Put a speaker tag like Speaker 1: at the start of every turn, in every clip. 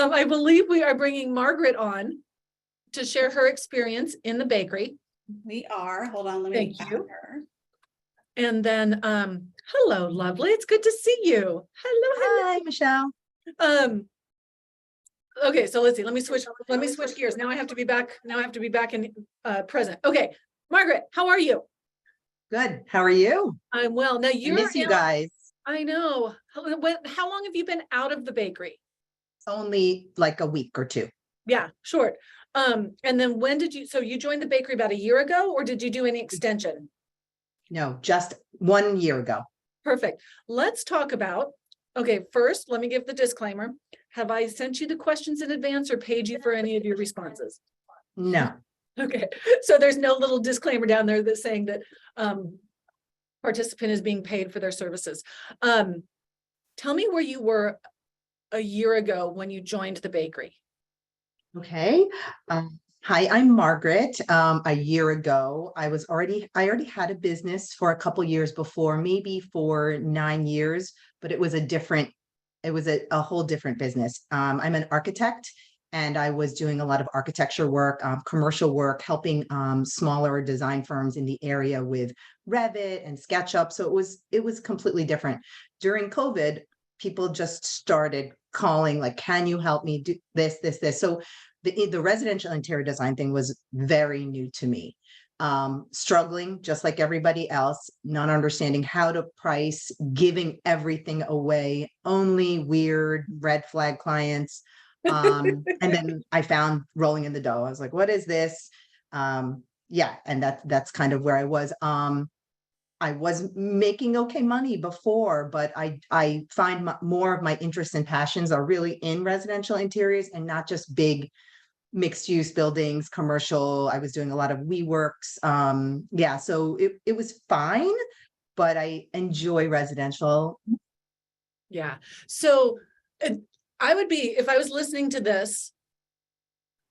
Speaker 1: I believe we are bringing Margaret on to share her experience in the bakery.
Speaker 2: We are. Hold on, let me
Speaker 1: Thank you.
Speaker 2: her.
Speaker 1: And then, hello, lovely. It's good to see you. Hello,
Speaker 3: Hi, Michelle.
Speaker 1: hello. Okay, so let's see. Let me switch gears. Now I have to be back. Now I have to be back in present. Okay, Margaret, how are you?
Speaker 3: Good. How are you?
Speaker 1: I'm well. Now
Speaker 3: I
Speaker 1: you're
Speaker 3: miss you guys.
Speaker 1: I know. How long have you been out of the bakery?
Speaker 3: Only like a week or two.
Speaker 1: Yeah, short. And then when did you, so you joined the bakery about a year ago, or did you do any extension?
Speaker 3: No, just 1 year ago.
Speaker 1: Perfect. Let's talk about, okay, first, let me give the disclaimer. Have I sent you the questions in advance or paid you for any of your responses?
Speaker 3: No.
Speaker 1: Okay, so there's no little disclaimer down there that's saying that participant is being paid for their services. Tell me where you were a year ago when you joined the bakery.
Speaker 3: Okay. Hi, I'm Margaret. A year ago, I already had a business for a couple years before, maybe for 9 years, but it was a whole different business. I'm an architect, and I was doing a lot of architecture work, commercial work, helping smaller design firms in the area with Revit and SketchUp. So it was completely different. During COVID, people just started calling, like, can you help me do this? So the residential interior design thing was very new to me. Struggling just like everybody else, not understanding how to price, giving everything away, only weird red flag clients. And then I found rolling in the dough. I was like, what is this? Yeah, and that's kind of where I was. I was making okay money before, but I find more of my interests and passions are really in residential interiors and not just big mixed use buildings, commercial. I was doing a lot of WeWorks. Yeah, so it was fine, but I enjoy residential.
Speaker 1: Yeah. So I would be, if I was listening to this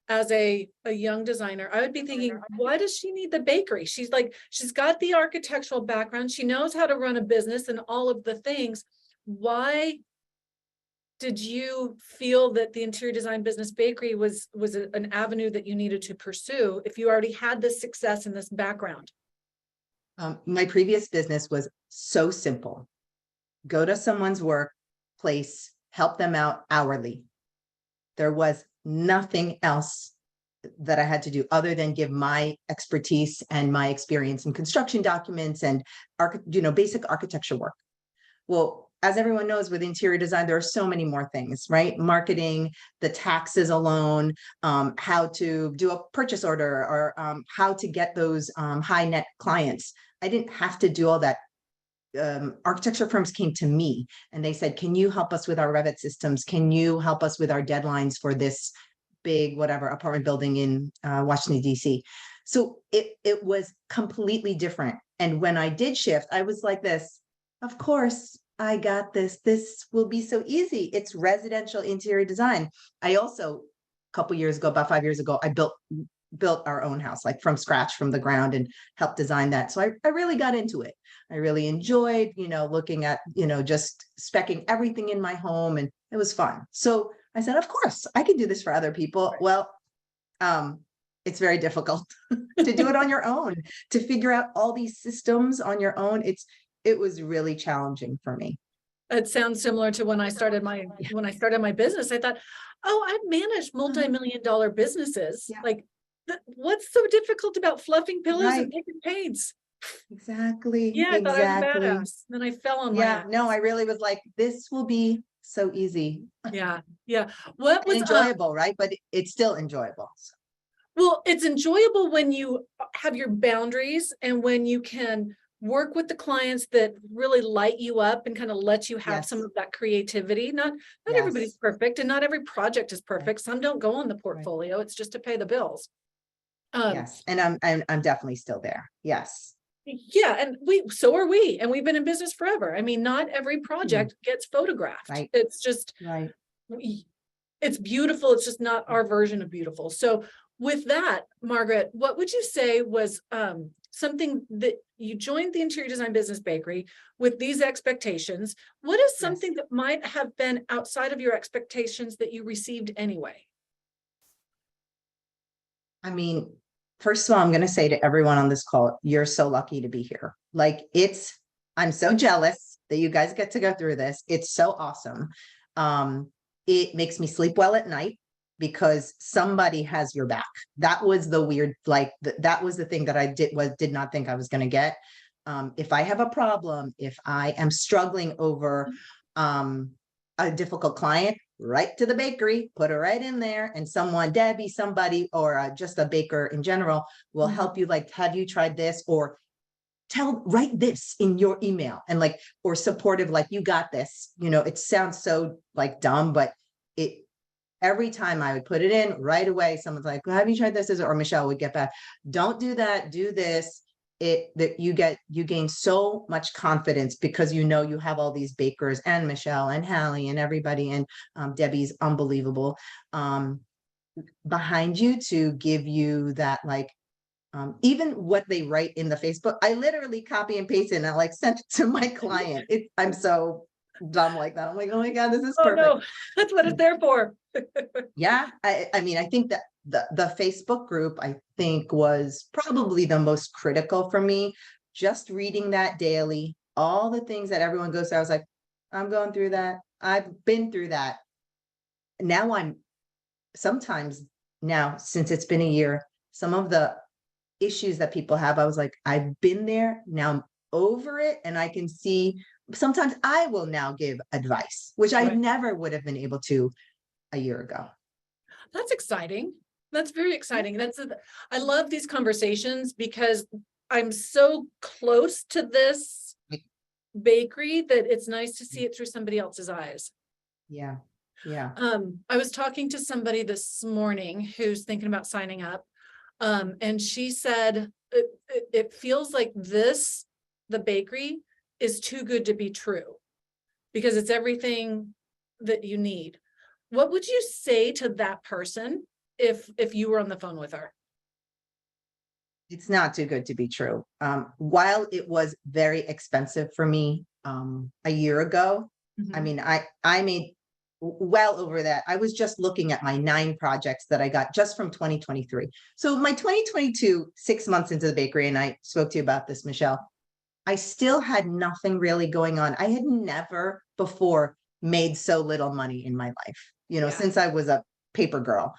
Speaker 1: as a young designer, I would be thinking, why does she need the bakery? She's got the architectural background. She knows how to run a business and all of the things. Why did you feel that the interior design business bakery was an avenue that you needed to pursue if you already had this success in this background?
Speaker 3: My previous business was so simple. Go to someone's workplace, help them out hourly. There was nothing else that I had to do other than give my expertise and my experience in construction documents and basic architecture work. Well, as everyone knows, with interior design, there are so many more things, right? Marketing, the taxes alone, how to do a purchase order, or how to get those high net clients. I didn't have to do all that. Architecture firms came to me and they said, can you help us with our Revit systems? Can you help us with our deadlines for this big, whatever, apartment building in Washington, D.C.? So it was completely different. And when I did shift, I was like this, of course, I got this. This will be so easy. It's residential interior design. I also, a couple years ago, about 5 years ago, I built our own house, like from scratch, from the ground, and helped design that. So I really got into it. I really enjoyed, looking at, just speccing everything in my home, and it was fun. So I said, of course, I can do this for other people. Well, it's very difficult to do it on your own, to figure out all these systems on your own. It was really challenging for me.
Speaker 1: It sounds similar to when I started my business. I thought, oh, I've managed multi-million-dollar businesses.
Speaker 3: Yeah.
Speaker 1: Like, what's so difficult about fluffing pillows
Speaker 3: Right.
Speaker 1: and picking paints?
Speaker 3: Exactly.
Speaker 1: Yeah, I thought I was
Speaker 3: Exactly.
Speaker 1: badass. Then I fell on my
Speaker 3: Yeah,
Speaker 1: ass.
Speaker 3: no, I really was like, this will be so easy.
Speaker 1: Yeah, yeah. What was
Speaker 3: Enjoyable, right? But it's still enjoyable.
Speaker 1: well, it's enjoyable when you have your boundaries and when you can work with the clients that really light you up and kind of let you have some
Speaker 3: Yes.
Speaker 1: of that creativity. Not
Speaker 3: Yes.
Speaker 1: everybody's perfect, and not every project is perfect. Some don't go on the portfolio. It's just to pay the bills.
Speaker 3: Yes, and I'm definitely still there. Yes.
Speaker 1: Yeah, and so are we, and we've been in business forever. I mean, not every project gets photographed.
Speaker 3: Right.
Speaker 1: It's just
Speaker 3: Right.
Speaker 1: it's beautiful. It's just not our version of beautiful. So with that, Margaret, what would you say was something that you joined the interior design business bakery with these expectations. What is something that might have been outside of your expectations that you received anyway?
Speaker 3: I mean, first of all, I'm going to say to everyone on this call, you're so lucky to be here. Like I'm so jealous that you guys get to go through this. It's so awesome. It makes me sleep well at night because somebody has your back. That was the weird, like that was the thing that I did not think I was going to get. If I have a problem, if I am struggling over a difficult client, right to the bakery, put her right in there, and someone, Debbie, somebody, or just a baker in general will help you. Like, have you tried this? Or write this in your email, and like, or supportive, like, you got this. You know, it sounds so like dumb, but every time I would put it in right away, someone's like, well, have you tried this? Or Michelle would get back, don't do that, do this. You gain so much confidence because you know you have all these bakers and Michelle and Hallie and everybody, and Debbie's unbelievable behind you to give you that, like, even what they write in the Facebook, I literally copy and paste it and I like sent it to my client. I'm so dumb like that. I'm like, oh my God, this is perfect.
Speaker 1: No, that's what it's there for.
Speaker 3: Yeah, I mean, I think that the Facebook group, I think, was probably the most critical for me. Just reading that daily, all the things that everyone goes through, I was like, I'm going through that. I've been through that. Now sometimes now, since it's been a year, some of the issues that people have, I was like, I've been there, now I'm over it, and I can see sometimes I will now give advice, which I never would have been able to a year ago.
Speaker 1: That's exciting. That's very exciting. I love these conversations because I'm so close to this bakery that it's nice to see it through somebody else's eyes.
Speaker 3: Yeah. Yeah.
Speaker 1: I was talking to somebody this morning who's thinking about signing up. And she said, it feels like the bakery is too good to be true because it's everything that you need. What would you say to that person if you were on the phone with her?
Speaker 3: It's not too good to be true. While it was very expensive for me a year ago, I mean, I made well over that. I was just looking at my 9 projects that I got just from 2023. So my 2022, 6 months into the bakery, and I spoke to you about this, Michelle, I still had nothing really going on. I had never before made so little money in my life. You know, since I was a paper girl,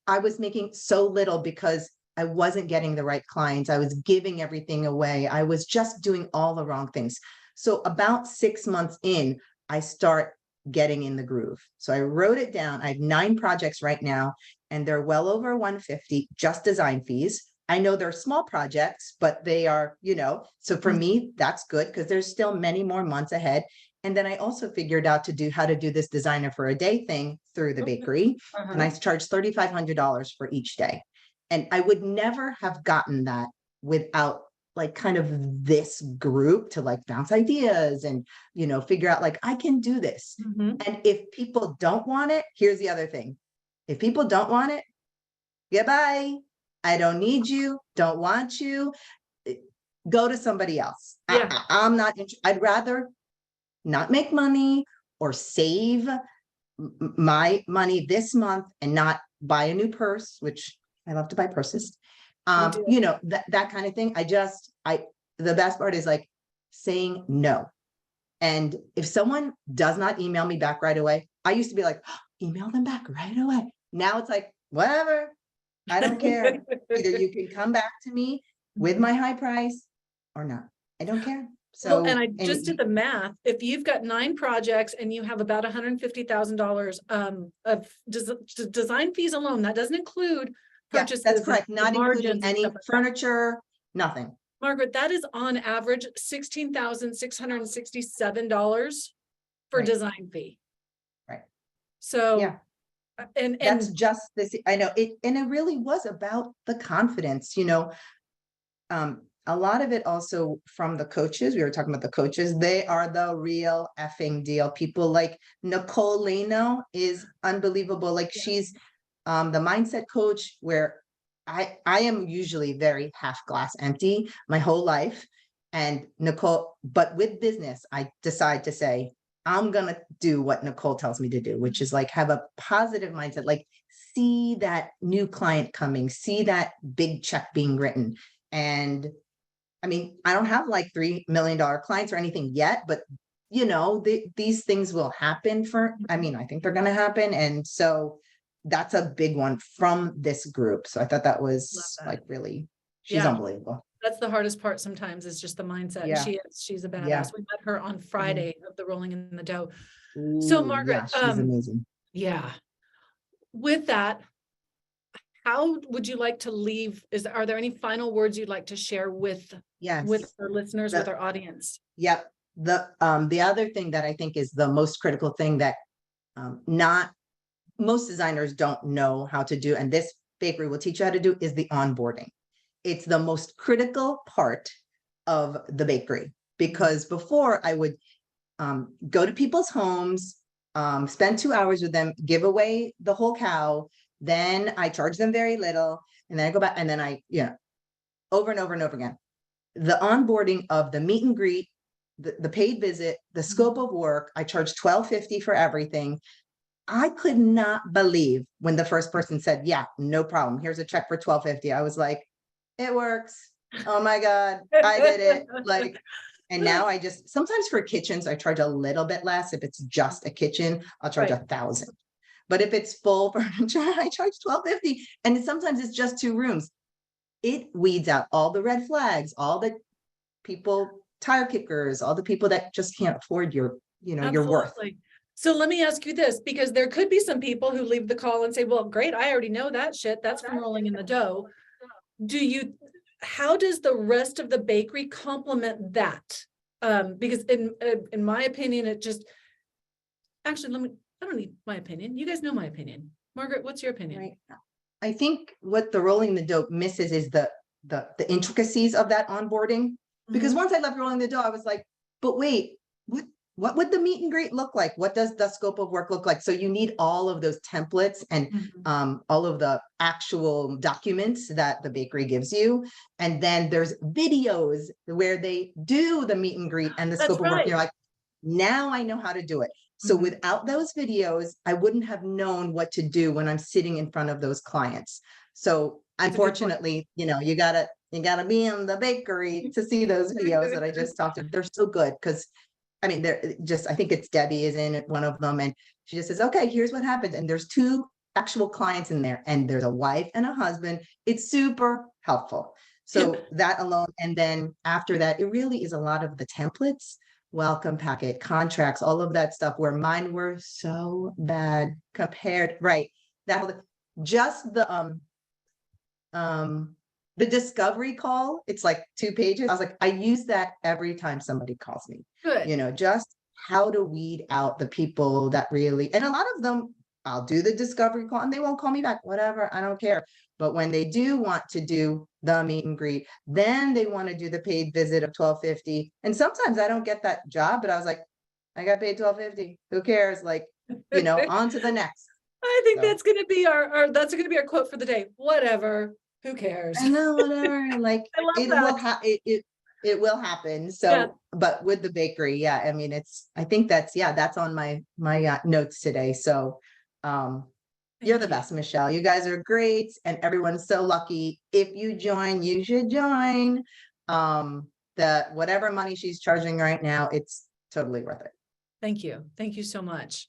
Speaker 3: I was making so little because I wasn't getting the right clients. I was giving everything away. I was just doing all the wrong things. So about 6 months in, I start getting in the groove. So I wrote it down. I have 9 projects right now, and they're well over 150 just design fees. I know they're small projects, but they are, you know, so for me, that's good because there's still many more months ahead. And then I also figured out how to do this designer for a day thing through the bakery. And I charge $3,500 for each day. And I would never have gotten that without like kind of this group to like bounce ideas and, you know, figure out like, I can do this. And if people don't want it, here's the other thing. If people don't want it, goodbye. I don't need you, don't want you. Go to somebody else. I'm not, I'd rather not make money or save my money this month and not buy a new purse, which I love to buy purses. You know, that kind of thing. The best part is like saying no. And if someone does not email me back right away, I used to be like, oh, email them back right away. Now it's like, whatever, I don't care. Either you can come back to me with my high price or not. I don't care. So,
Speaker 1: well, and I just did the math. If you've got 9 projects and you have about $150,000 of design fees alone, that doesn't include purchases.
Speaker 3: That's correct. Not including any
Speaker 1: like
Speaker 3: furniture, nothing.
Speaker 1: Margaret, that is on average $16,667 for design fee.
Speaker 3: Right.
Speaker 1: So
Speaker 3: yeah. And that's just this. I know it, and it really was about the confidence, you know. A lot of it also from the coaches. We were talking about the coaches. They are the real effing deal. People like Nicole Leno is unbelievable. Like she's the mindset coach where I am usually very half glass empty my whole life. And Nicole, but with business, I decide to say, I'm gonna do what Nicole tells me to do, which is like have a positive mindset, like see that new client coming, see that big check being written. And I mean, I don't have like $3 million clients or anything yet, but these things will happen I mean, I think they're gonna happen. And so that's a big one from this group. So I thought that was
Speaker 1: that.
Speaker 3: like really, she's
Speaker 1: Yeah.
Speaker 3: unbelievable.
Speaker 1: That's the hardest part sometimes is just the mindset. And
Speaker 3: Yeah.
Speaker 1: she's a badass.
Speaker 3: Yeah.
Speaker 1: We met her on Friday of the Rolling in the Dough. So
Speaker 3: Ooh,
Speaker 1: Margaret,
Speaker 3: yeah, she's amazing.
Speaker 1: yeah. With that, how would you like to leave? Are there any final words you'd like to share with
Speaker 3: Yes.
Speaker 1: our listeners, with our audience?
Speaker 3: Yep. The other thing that I think is the most critical thing that not most designers don't know how to do, and this bakery will teach you how to do, is the onboarding. It's the most critical part of the bakery, because before I would go to people's homes, spend 2 hours with them, give away the whole cow, then I charge them very little, and then I go back, and then over and over and over again. The onboarding of the meet and greet, the paid visit, the scope of work, I charge $12.50 for everything. I could not believe when the first person said, yeah, no problem, here's a check for $12.50. I was like, it works. Oh my God, I did it. Like, and now I just, sometimes for kitchens, I charge a little bit less. If it's just a kitchen, I'll charge
Speaker 1: Right.
Speaker 3: 1,000. But if it's full furniture, I charge $12.50. And sometimes it's just 2 rooms. It weeds out all the red flags, all the people, tire kickers, all the people that just can't afford your worth.
Speaker 1: Absolutely. So let me ask you this, because there could be some people who leave the call and say, well, great, I already know that shit. That's from Rolling in the Dough. How does the rest of the bakery complement that? Because in my opinion, actually, I don't need my opinion. You guys know my opinion. Margaret, what's your opinion?
Speaker 3: Right. I think what the Rolling the Dough misses is the intricacies of that onboarding. Because once I left Rolling the Dough, I was like, but wait, what would the meet and greet look like? What does the scope of work look like? So you need all of those templates and all of the actual documents that the bakery gives you. And then there's videos where they do the meet and greet and the scope of work. And you're like, now I know how to do it. So without those videos, I wouldn't have known what to do when I'm sitting in front of those clients. So unfortunately, you gotta be in the bakery to see those videos that I just talked about. They're so good because I mean, I think it's Debbie is in one of them, and she just says, okay, here's what happens. And there's 2 actual clients in there, and there's a wife and a husband. It's super helpful. So that alone. And then after that, it really is a lot of the templates, welcome packet, contracts, all of that stuff, where mine were so bad compared. Right. Just the discovery call, it's like 2 pages. I was like, I use that every time somebody calls me.
Speaker 1: Good.
Speaker 3: Just how to weed out the people that really, and a lot of them, I'll do the discovery call and they won't call me back, whatever, I don't care. But when they do want to do the meet and greet, then they want to do the paid visit of $12.50. And sometimes I don't get that job, but I was like, I got paid $12.50. Who cares? Like, on to the next.
Speaker 1: I think that's going to be that's going to be our quote for the day. Whatever. Who cares?
Speaker 3: I know, whatever. Like it will happen. So,
Speaker 1: Yeah.
Speaker 3: But with the bakery, yeah, I mean, I think that's on my notes today. So, you're the best, Michelle. You guys are great, and everyone's so lucky. If you join, you should join. Whatever money she's charging right now, it's totally worth it.
Speaker 1: Thank you. Thank you so much.